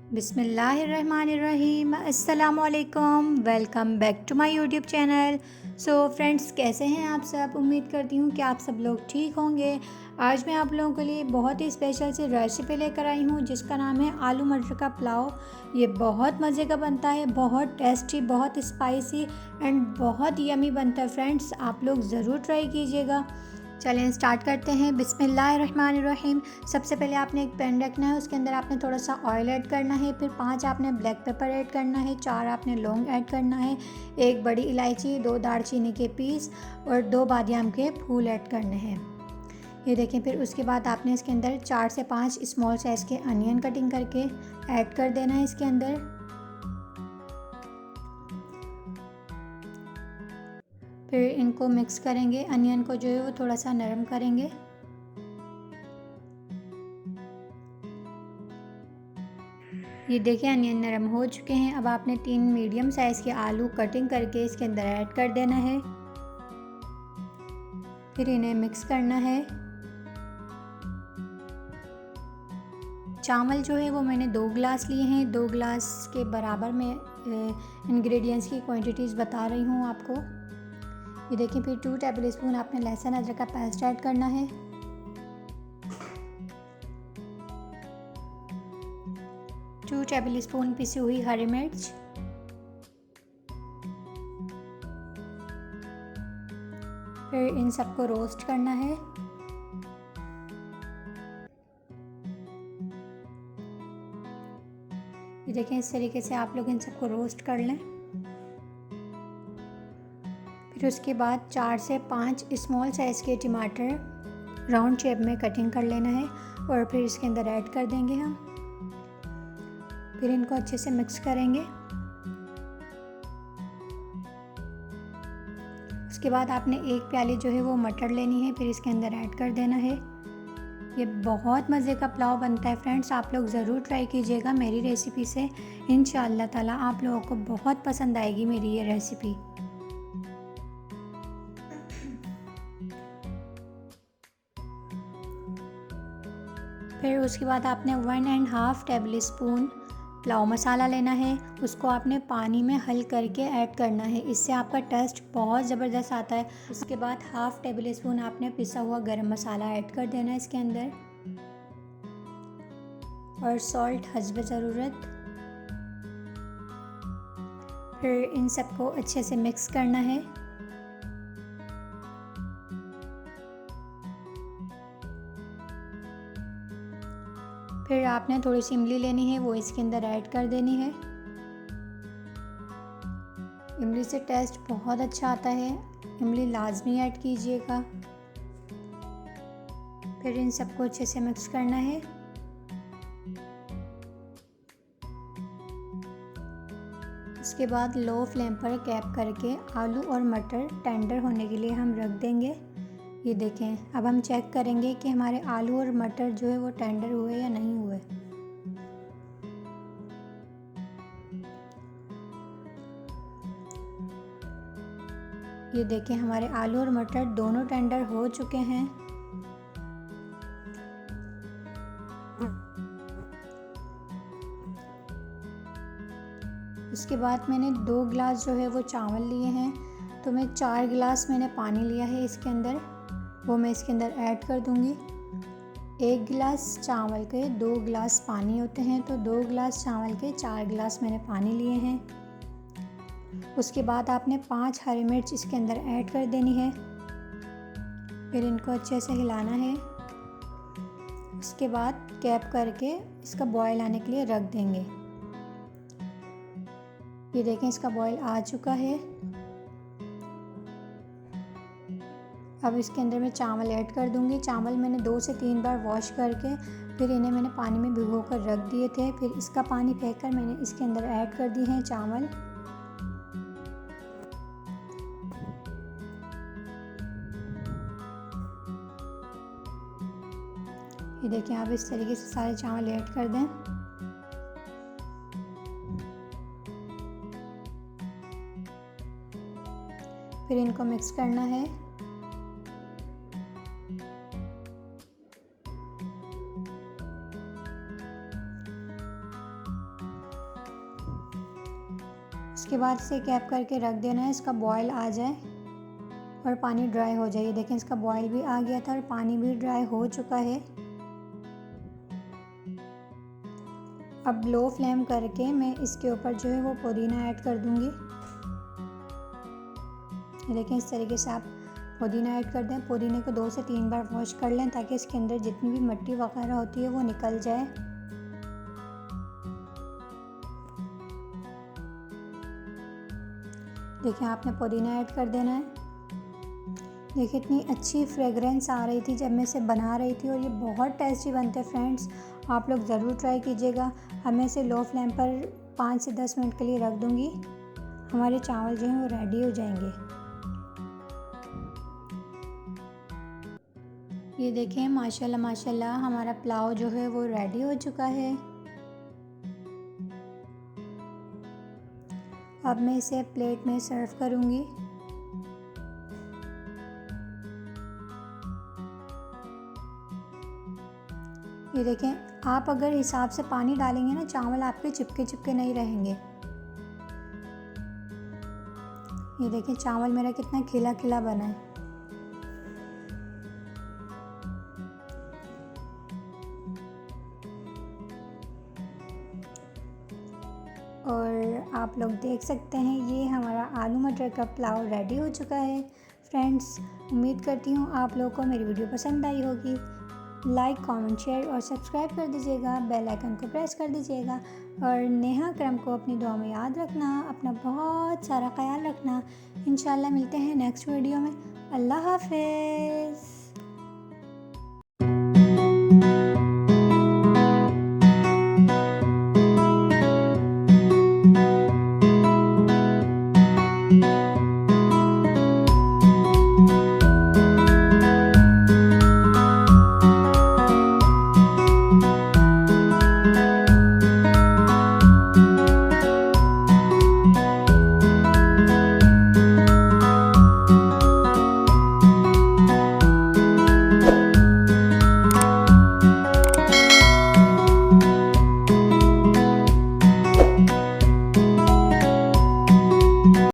बिस्मिल्लाहिर्रहमानिर्रहीम। अस्सलामुअलैकुम। Welcome back to my YouTube channel. So friends, कैसे हैं आप सब? उम्मीद करती हूँ कि आप सब लोग ठीक होंगे। आज मैं आप लोगों के लिए बहुत ही स्पेशल सी रेसिपी लेकर आई हूँ जिसका नाम है आलू मटर का पुलाव। ये बहुत मज़े का बनता है, बहुत टेस्टी, बहुत स्पाइसी एंड बहुत यमी बनता है। फ्रेंड्स, आप लोग ज़रूर ट्राई कीजिएगा। चलें स्टार्ट करते हैं। बिस्मिल्लाहिर्रहमानिर्रहीम। सबसे पहले आपने एक पैन रखना है, उसके अंदर आपने थोड़ा सा ऑयल ऐड करना है, फिर 5 आपने ब्लैक पेपर ऐड करना है, 4 आपने लौंग ऐड करना है, 1 बड़ी इलायची, 2 दालचीनी के पीस और 2 बादियाम के फूल ऐड करने हैं। ये देखें। फिर उसके बाद आपने इसके अंदर 4 से 5 स्मॉल साइज़ के अनियन कटिंग करके ऐड कर देना है इसके अंदर। फिर इनको मिक्स करेंगे, अनियन को जो है वो थोड़ा सा नरम करेंगे। ये देखिए, अनियन नरम हो चुके हैं। अब आपने 3 मीडियम साइज़ के आलू कटिंग करके इसके अंदर ऐड कर देना है। फिर इन्हें मिक्स करना है। चावल जो है वो मैंने 2 गिलास लिए हैं, 2 गिलास के बराबर में इंग्रेडिएंट्स की क्वांटिटीज़ बता रही हूँ आपको। ये देखिए। फिर 2 टेबल स्पून आपने लहसुन अदरक का पेस्ट ऐड करना है। 2 टेबल स्पून पिसी हुई हरी मिर्च। फिर इन सबको रोस्ट करना है। ये देखें, इस तरीके से आप लोग इन सबको रोस्ट कर लें। फिर उसके बाद 4 से 5 स्मॉल साइज़ के टमाटर राउंड शेप में कटिंग कर लेना है और फिर इसके अंदर ऐड कर देंगे हम। फिर इनको अच्छे से मिक्स करेंगे। उसके बाद आपने 1 प्याली जो है वो मटर लेनी है, फिर इसके अंदर ऐड कर देना है। ये बहुत मज़े का पुलाव बनता है फ्रेंड्स, आप लोग ज़रूर ट्राई कीजिएगा मेरी रेसिपी से। इंशाअल्लाह ताला आप लोगों को बहुत पसंद आएगी मेरी ये रेसिपी। फिर उसके बाद आपने 1.5 टेबल स्पून पुलाव मसाला लेना है, उसको आपने पानी में हल करके ऐड करना है, इससे आपका टेस्ट बहुत ज़बरदस्त आता है। उसके बाद 1/2 टेबल स्पून आपने पिसा हुआ गरम मसाला ऐड कर देना है इसके अंदर और सॉल्ट हस्ब ज़रूरत। फिर इन सबको अच्छे से मिक्स करना है। फिर आपने थोड़ी सी इमली लेनी है, वो इसके अंदर ऐड कर देनी है। इमली से टेस्ट बहुत अच्छा आता है, इमली लाजमी ऐड कीजिएगा। फिर इन सबको अच्छे से मिक्स करना है। उसके बाद लो फ्लेम पर कैप करके आलू और मटर टेंडर होने के लिए हम रख देंगे। ये देखें, अब हम चेक करेंगे कि हमारे आलू और मटर जो है वो टेंडर हुए या नहीं हुए। ये देखें, हमारे आलू और मटर दोनों टेंडर हो चुके हैं। उसके बाद मैंने 2 गिलास जो है वो चावल लिए हैं, तो मैं 4 गिलास मैंने पानी लिया है इसके अंदर, वो मैं इसके अंदर ऐड कर दूंगी। 1 गिलास चावल के 2 गिलास पानी होते हैं, तो 2 गिलास चावल के 4 गिलास मैंने पानी लिए हैं। उसके बाद आपने 5 हरी मिर्च इसके अंदर ऐड कर देनी है। फिर इनको अच्छे से हिलाना है। उसके बाद कैप करके इसका बॉयल आने के लिए रख देंगे। ये देखें, इसका बॉयल आ चुका है। अब इसके अंदर मैं चावल ऐड कर दूंगी। चावल मैंने 2 से 3 बार वॉश करके फिर इन्हें मैंने पानी में भिगो कर रख दिए थे। फिर इसका पानी फेंक कर मैंने इसके अंदर ऐड कर दिए हैं चावल। ये देखिए, आप इस तरीके से सारे चावल ऐड कर दें। फिर इनको मिक्स करना है। उसके बाद इसे कैप करके रख देना है, इसका बॉयल आ जाए और पानी ड्राई हो जाए। देखें इसका बॉयल भी आ गया था और पानी भी ड्राई हो चुका है। अब लो फ्लेम करके मैं इसके ऊपर जो है वो पुदीना ऐड कर दूंगी। देखें इस तरीके से आप पुदीना ऐड कर दें। पुदीने को 2 से 3 बार वॉश कर लें ताकि इसके अंदर जितनी भी मिट्टी वगैरह होती है वो निकल जाए। देखिए आपने पुदीना ऐड कर देना है। देखिए इतनी अच्छी फ्रेगरेंस आ रही थी जब मैं इसे बना रही थी और ये बहुत टेस्टी बनते हैं फ्रेंड्स, आप लोग ज़रूर ट्राई कीजिएगा। अब मैं इसे लो फ्लेम पर 5 से 10 मिनट के लिए रख दूँगी। हमारे चावल जो हैं वो रेडी हो जाएंगे। ये देखें माशाल्लाह माशाल्लाह हमारा पुलाव जो है वो रेडी हो चुका है। अब मैं इसे प्लेट में सर्व करूँगी। ये देखें आप अगर हिसाब से पानी डालेंगे ना, चावल आपके चिपके चिपके नहीं रहेंगे। ये देखें चावल मेरा कितना खिला खिला बना है। और आप लोग देख सकते हैं ये हमारा आलू मटर का पुलाव रेडी हो चुका है। फ्रेंड्स उम्मीद करती हूँ आप लोगों को मेरी वीडियो पसंद आई होगी। लाइक कमेंट शेयर और सब्सक्राइब कर दीजिएगा, बेल आइकन को प्रेस कर दीजिएगा और नेहा करम को अपनी दुआ में याद रखना। अपना बहुत सारा ख्याल रखना। इंशाल्लाह मिलते हैं नेक्स्ट वीडियो में। अल्लाह हाफ़िज़।